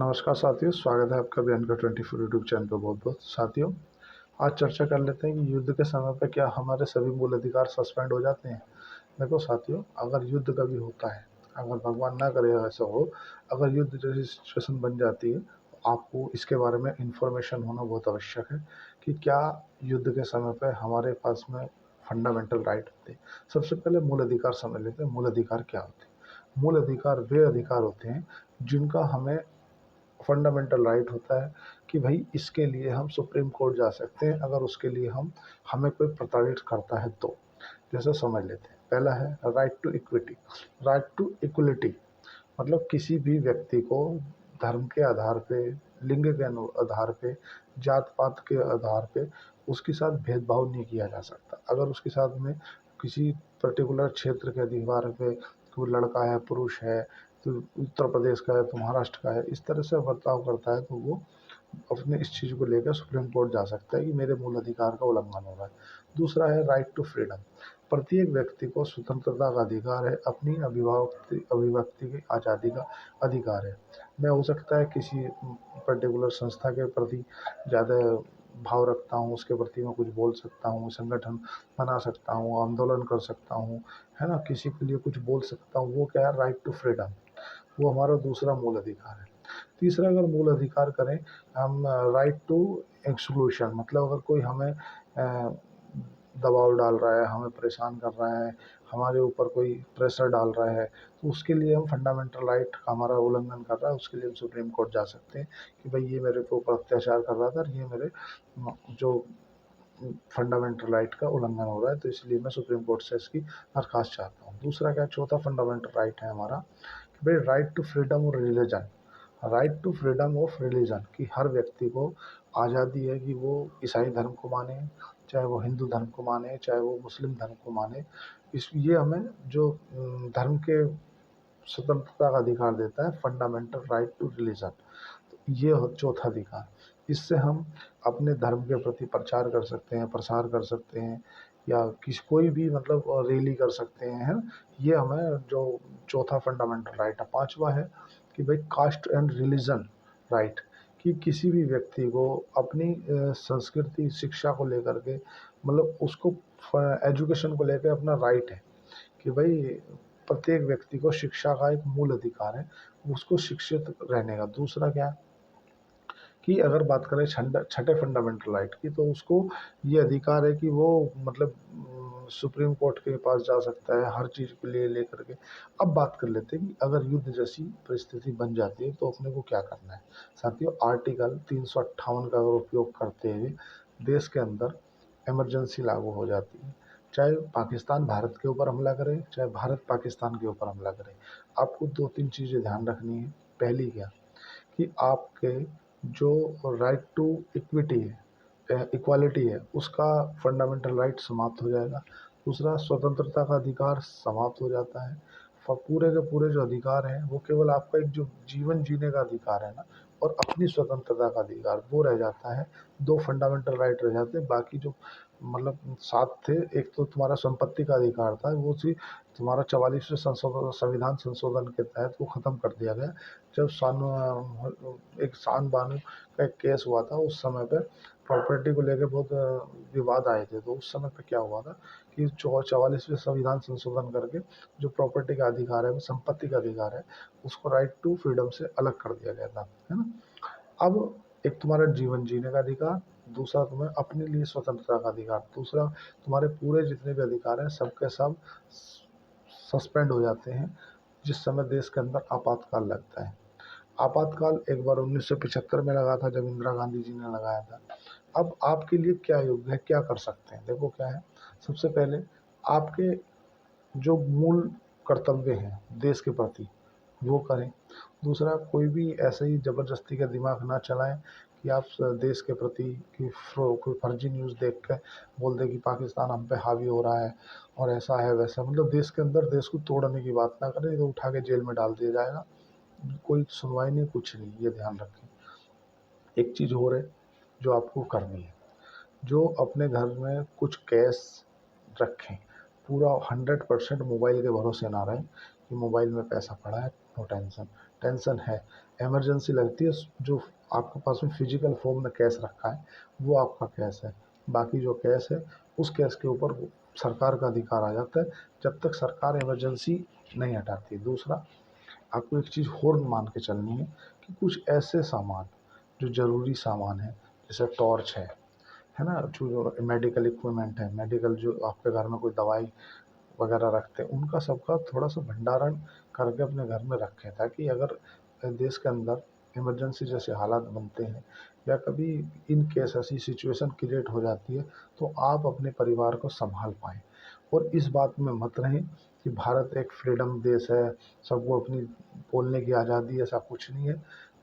नमस्कार साथियों, स्वागत है आपका बयान का 24 यूट्यूब चैनल पर। बहुत बहुत साथियों, आज चर्चा कर लेते हैं कि युद्ध के समय पर क्या हमारे सभी मूल अधिकार सस्पेंड हो जाते हैं। देखो साथियों, अगर युद्ध कभी होता है, अगर भगवान ना करे ऐसा हो, अगर युद्ध जैसी सिचुएशन बन जाती है, तो आपको इसके बारे में इंफॉर्मेशन होना बहुत आवश्यक है कि क्या युद्ध के समय पर हमारे पास में फंडामेंटल राइट होते हैं। सबसे पहले मूल अधिकार समझ लेते हैं। मूल अधिकार क्या होते हैं? मूल अधिकार वे अधिकार होते हैं जिनका हमें फंडामेंटल राइट होता है कि भाई इसके लिए हम सुप्रीम कोर्ट जा सकते हैं अगर उसके लिए हमें कोई प्रताड़ित करता है तो। जैसे समझ लेते हैं, पहला है right to equity, right to equality. मतलब किसी भी व्यक्ति को धर्म के आधार पे, लिंग के आधार पे, जात पात के आधार पे उसके साथ भेदभाव नहीं किया जा सकता। अगर उसके साथ में किसी पर्टिकुलर क्षेत्र के अधिकार पे कोई लड़का है, पुरुष है, तो उत्तर प्रदेश का है तो महाराष्ट्र का है, इस तरह से बर्ताव करता है तो वो अपने इस चीज़ को लेकर सुप्रीम कोर्ट जा सकता है कि मेरे मूल अधिकार का उल्लंघन हो रहा है। दूसरा है राइट टू फ्रीडम। प्रत्येक व्यक्ति को स्वतंत्रता का अधिकार है, अपनी अभिव्यक्ति की आज़ादी का अधिकार है। मैं हो सकता है किसी पर्टिकुलर संस्था के प्रति ज़्यादा भाव रखता हूँ, उसके प्रति मैं कुछ बोल सकता हूँ, संगठन बना सकता हूँ, आंदोलन कर सकता हूँ, है ना, किसी के लिए कुछ बोल सकता हूँ। वो क्या है? Right to freedom. वो हमारा दूसरा मूल अधिकार है। तीसरा अगर मूल अधिकार करें हम, राइट टू एक्सक्लूशन। मतलब अगर कोई हमें दबाव डाल रहा है, हमें परेशान कर रहा है, हमारे ऊपर कोई प्रेशर डाल रहा है, तो उसके लिए हम फंडामेंटल राइट का हमारा उल्लंघन कर रहा है, उसके लिए हम सुप्रीम कोर्ट जा सकते हैं कि भाई ये मेरे के ऊपर अत्याचार कर रहा था और ये मेरे जो फंडामेंटल राइट का उल्लंघन हो रहा है, तो इसलिए मैं सुप्रीम कोर्ट से इसकी दरखास्त चाहता हूँ। दूसरा क्या, चौथा फंडामेंटल राइट है हमारा कि भाई राइट टू फ्रीडम और religion. Right to freedom of religion कि हर व्यक्ति को आज़ादी है कि वो ईसाई धर्म को माने, चाहे वो हिंदू धर्म को माने, चाहे वो मुस्लिम धर्म को माने। इस ये हमें जो धर्म के स्वतंत्रता का अधिकार देता है, फंडामेंटल राइट टू रिलीजन। तो ये चौथा अधिकार, इससे हम अपने धर्म के प्रति प्रचार कर सकते हैं, प्रसार कर सकते हैं, या कोई भी मतलब रैली कर सकते हैं, है ना। ये हमें जो चौथा फंडामेंटल राइट है। पांचवा है कि भाई कास्ट एंड रिलीजन राइट, कि किसी भी व्यक्ति को अपनी संस्कृति शिक्षा को लेकर के, मतलब उसको एजुकेशन को लेकर अपना राइट है कि भाई प्रत्येक व्यक्ति को शिक्षा का एक मूल अधिकार है, उसको शिक्षित रहने का। दूसरा क्या, कि अगर बात करें छठे फंडामेंटल राइट की, तो उसको ये अधिकार है कि वो मतलब सुप्रीम कोर्ट के पास जा सकता है हर चीज़ के लिए लेकर के। अब बात कर लेते हैं कि अगर युद्ध जैसी परिस्थिति बन जाती है तो अपने को क्या करना है। साथियों, आर्टिकल 358 का अगर उपयोग करते हुए देश के अंदर इमरजेंसी लागू हो जाती है, चाहे पाकिस्तान भारत के ऊपर हमला करे, चाहे भारत पाकिस्तान के ऊपर हमला करे, आपको दो तीन चीज़ें ध्यान रखनी है। पहली क्या, कि आपके जो राइट टू इक्विटी है, इक्वालिटी है, उसका फंडामेंटल राइट समाप्त हो जाएगा। दूसरा, स्वतंत्रता का अधिकार समाप्त हो जाता है। पूरे के पूरे जो अधिकार हैं वो केवल आपका एक जो जीवन जीने का अधिकार है ना, और अपनी स्वतंत्रता का अधिकार वो रह जाता है। दो फंडामेंटल राइट रह जाते हैं, बाकी जो मतलब सात थे। एक तो तुम्हारा संपत्ति का अधिकार था, वो उसी तुम्हारा 44वें संविधान संशोधन के तहत वो ख़त्म कर दिया गया। जब एक शान बानो का एक केस हुआ था, उस समय पे प्रॉपर्टी को लेकर बहुत विवाद आए थे। तो उस समय पे क्या हुआ था कि 44वें संविधान संशोधन करके जो प्रॉपर्टी का अधिकार है, संपत्ति का अधिकार है, उसको राइट टू फ्रीडम से अलग कर दिया गया था, है ना। अब एक तुम्हारा जीवन जीने का अधिकार, दूसरा तुम्हें अपने लिए स्वतंत्रता का अधिकार, दूसरा तुम्हारे पूरे जितने भी अधिकार हैं सबके सब सस्पेंड हो जाते हैं जिस समय देश के अंदर आपातकाल लगता है। आपातकाल एक बार 1975 में लगा था, जब इंदिरा गांधी जी ने लगाया था। अब आपके लिए क्या योग्य है, क्या कर सकते हैं? देखो क्या है, सबसे पहले आपके जो मूल कर्तव्य हैं देश के प्रति वो करें। दूसरा, कोई भी ऐसे ही ज़बरदस्ती का दिमाग ना चलाएं कि आप देश के प्रति कोई फर्जी न्यूज़ देख के बोल दे कि पाकिस्तान हम पे हावी हो रहा है और ऐसा है वैसा। मतलब देश के अंदर देश को तोड़ने की बात ना करें, तो उठा के जेल में डाल दिया जाएगा। कोई सुनवाई नहीं, कुछ नहीं, ये ध्यान रखें। एक चीज़ और है जो आपको करनी है, जो अपने घर में कुछ कैश रखें। पूरा 100% मोबाइल के भरोसे ना रहें कि मोबाइल में पैसा पड़ा है, नो टेंशन। टेंशन है, इमरजेंसी लगती है, जो आपके पास में फिजिकल फॉर्म में कैश रखा है वो आपका कैश है, बाकी जो कैश है उस कैश के ऊपर सरकार का अधिकार आ जाता है जब तक सरकार इमरजेंसी नहीं हटाती। दूसरा, आपको एक चीज़ और मान के चलनी है कि कुछ ऐसे सामान जो ज़रूरी सामान है, जैसे टॉर्च है ना, जो मेडिकल इक्विपमेंट है, मेडिकल जो आपके घर में कोई दवाई वगैरह रखते हैं, उनका सबका थोड़ा सा भंडारण करके अपने घर में रखें, ताकि अगर देश के अंदर इमरजेंसी जैसे हालात बनते हैं या कभी इन केस ऐसी सिचुएशन क्रिएट हो जाती है तो आप अपने परिवार को संभाल पाएँ। और इस बात में मत रहें कि भारत एक फ्रीडम देश है, सबको अपनी बोलने की आज़ादी है, ऐसा कुछ नहीं है।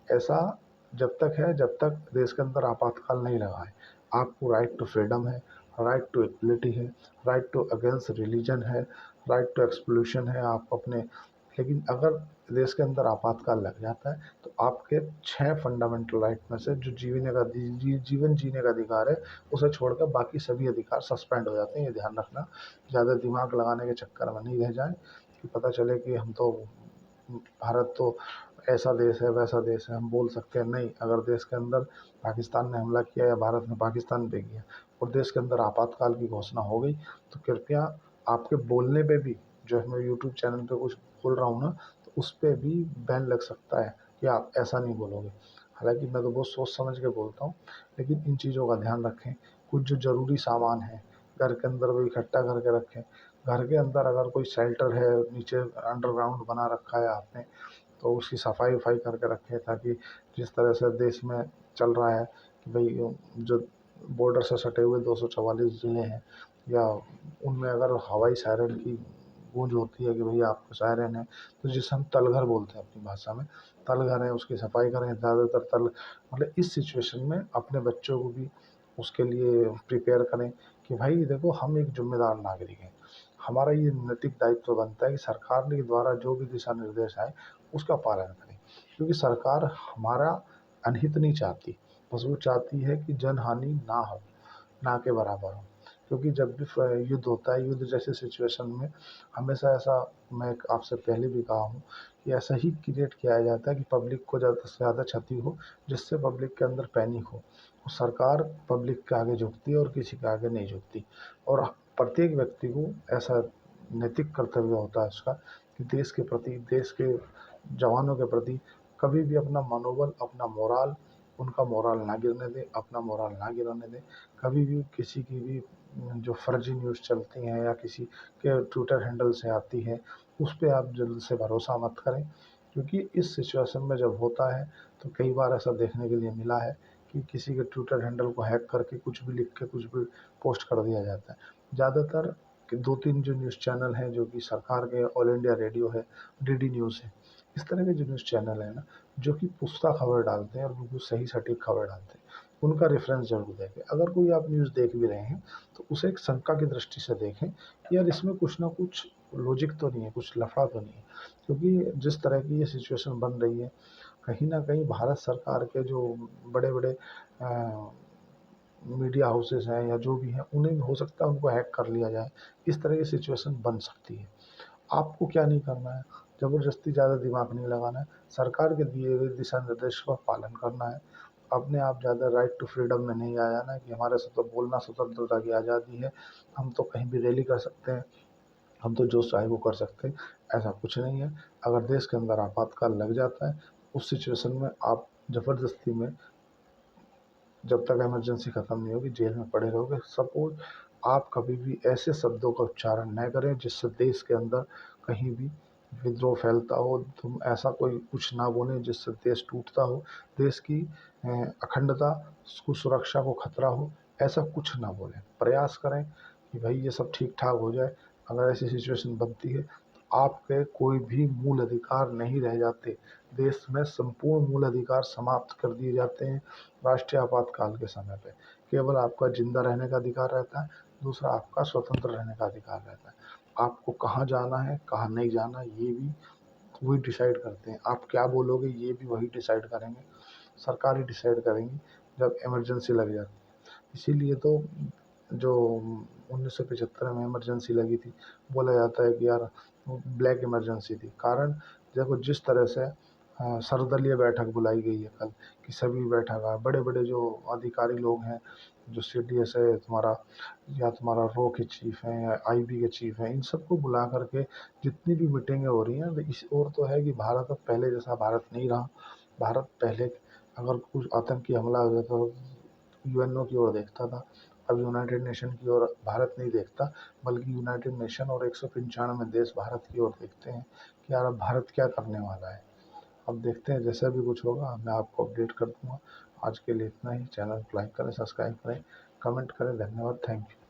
ऐसा जब तक है जब तक देश के अंदर आपातकाल नहीं लगा है। आपको राइट टू फ्रीडम है, राइट टू इक्वलिटी है, राइट टू अगेंस्ट रिलीजन है, राइट टू एक्सक्लूशन है आप अपने। लेकिन अगर देश के अंदर आपातकाल लग जाता है तो आपके 6 फंडामेंटल राइट में से जो जीवन जीने का अधिकार है उसे छोड़कर बाकी सभी अधिकार सस्पेंड हो जाते हैं। ये ध्यान रखना, ज़्यादा दिमाग लगाने के चक्कर में नहीं रह जाए कि पता चले कि हम तो भारत तो ऐसा देश है वैसा देश है, हम बोल सकते हैं। नहीं, अगर देश के अंदर पाकिस्तान ने हमला किया या भारत ने पाकिस्तान पे किया और देश के अंदर आपातकाल की घोषणा हो गई तो कृपया आपके बोलने पे भी, जो है मैं यूट्यूब चैनल पे कुछ बोल रहा हूँ ना, तो उस पर भी बैन लग सकता है कि आप ऐसा नहीं बोलोगे। हालांकि मैं तो बहुत सोच समझ के बोलता हूँ, लेकिन इन चीज़ों का ध्यान रखें। कुछ जो ज़रूरी सामान है घर के अंदर वो इकट्ठा करके रखें। घर के अंदर अगर कोई शेल्टर है, नीचे अंडरग्राउंड बना रखा है आपने, तो उसकी सफाई वफाई करके रखें, ताकि जिस तरह से देश में चल रहा है कि भाई जो बॉर्डर से सटे हुए 244 ज़िले हैं या उनमें अगर हवाई सायरन की गूंज होती है कि भैया आपका सायरन है, तो जिसे हम तलघर बोलते हैं अपनी भाषा में, तलघर है उसकी सफाई करें। ज़्यादातर मतलब इस सिचुएशन में अपने बच्चों को भी उसके लिए प्रिपेयर करें कि भाई देखो हम एक जिम्मेदार नागरिक हैं, हमारा ये नैतिक दायित्व बनता है कि सरकार के द्वारा जो भी दिशा निर्देश आए उसका पालन करें। क्योंकि सरकार हमारा अनहित नहीं चाहती, बस वो चाहती है कि जनहानि ना हो, ना के बराबर हो। क्योंकि जब भी युद्ध होता है, युद्ध जैसे सिचुएशन में हमेशा ऐसा, मैं आपसे पहले भी कहा हूँ कि ऐसा ही क्रिएट किया जाता है कि पब्लिक को ज़्यादा से ज़्यादा क्षति हो, जिससे पब्लिक के अंदर पैनिक हो। तो सरकार पब्लिक के आगे झुकती है और किसी के आगे नहीं झुकती। और प्रत्येक व्यक्ति को ऐसा नैतिक कर्तव्य होता है उसका कि देश के प्रति, देश के जवानों के प्रति कभी भी अपना मनोबल, अपना मोराल, उनका मोराल ना गिरने दें, अपना मोराल ना गिराने दें। कभी भी किसी की भी जो फर्जी न्यूज़ चलती हैं या किसी के ट्विटर हैंडल से आती है, उस पे आप जल्द से भरोसा मत करें। क्योंकि इस सिचुएशन में जब होता है तो कई बार ऐसा देखने के लिए मिला है कि किसी के ट्विटर हैंडल को हैक करके कुछ भी लिख के कुछ भी पोस्ट कर दिया जाता है। ज़्यादातर 2-3 जो न्यूज़ चैनल हैं जो कि सरकार के, ऑल इंडिया रेडियो है, डीडी न्यूज़ है, इस तरह के जो न्यूज़ चैनल है ना, जो कि पुख्ता खबर डालते हैं और बिल्कुल सही सटीक खबर डालते हैं, उनका रेफरेंस जरूर देखें। अगर कोई आप न्यूज़ देख भी रहे हैं तो उसे एक शंका की दृष्टि से देखें कि यार इसमें कुछ ना कुछ लॉजिक तो नहीं है, कुछ लफड़ा तो नहीं है। क्योंकि जिस तरह की ये सिचुएशन बन रही है, कहीं ना कहीं भारत सरकार के जो बड़े बड़े मीडिया हाउसेस हैं या जो भी हैं, उन्हें हो सकता है उनको हैक कर लिया जाए। इस तरह की सिचुएशन बन सकती है। आपको क्या नहीं करना है, ज़बरदस्ती ज़्यादा दिमाग नहीं लगाना है, सरकार के दिए हुए दिशा निर्देश का पालन करना है। अपने आप ज़्यादा राइट टू फ्रीडम में नहीं आ जाना है कि हमारे से तो बोलना स्वतंत्रता की आज़ादी है, हम तो कहीं भी रैली कर सकते हैं, हम तो जो चाहे वो कर सकते हैं। ऐसा कुछ नहीं है। अगर देश के अंदर आपातकाल लग जाता है, उस सिचुएशन में आप ज़बरदस्ती में, जब तक इमरजेंसी ख़त्म नहीं होगी, जेल में पड़े रहोगे। सपोज़ आप कभी भी ऐसे शब्दों का उच्चारण न करें जिससे देश के अंदर कहीं भी विद्रोह फैलता हो, तुम ऐसा कोई कुछ ना बोलें जिससे देश टूटता हो, देश की अखंडता, उसको सुरक्षा को खतरा हो, ऐसा कुछ ना बोलें। प्रयास करें कि भाई ये सब ठीक ठाक हो जाए। अगर ऐसी सिचुएशन बनती है तो आपके कोई भी मूल अधिकार नहीं रह जाते। देश में संपूर्ण मूल अधिकार समाप्त कर दिए जाते हैं राष्ट्रीय आपातकाल के समय पे। केवल आपका जिंदा रहने का अधिकार रहता है, दूसरा आपका स्वतंत्र रहने का अधिकार रहता है। आपको कहाँ जाना है, कहाँ नहीं जाना, ये भी वही डिसाइड करते हैं। आप क्या बोलोगे ये भी वही डिसाइड करेंगे, सरकार ही डिसाइड करेंगी जब इमरजेंसी लग जाती है। इसीलिए तो जो 1975 में इमरजेंसी लगी थी, बोला जाता है कि यार ब्लैक इमरजेंसी थी। कारण देखो जिस तरह से सर्वदलीय बैठक बुलाई गई है कल, कि सभी बैठक बड़े बड़े जो अधिकारी लोग हैं, जो CDS है तुम्हारा, या तुम्हारा रो के चीफ हैं, या IB के चीफ हैं, इन सबको बुला करके जितनी भी मीटिंगें हो रही हैं, इस और तो है कि भारत अब पहले जैसा भारत नहीं रहा। भारत पहले अगर कुछ आतंकी हमला हो जाता तो UNO की ओर देखता था, अब यूनाइटेड नेशन की ओर भारत नहीं देखता, बल्कि यूनाइटेड नेशन और 195 देश भारत की ओर देखते हैं कि यार अब भारत क्या करने वाला है। अब देखते हैं, जैसा भी कुछ होगा मैं आपको अपडेट कर दूंगा। आज के लिए इतना ही। चैनल को लाइक करें, सब्सक्राइब करें, कमेंट करें। धन्यवाद, थैंक यू।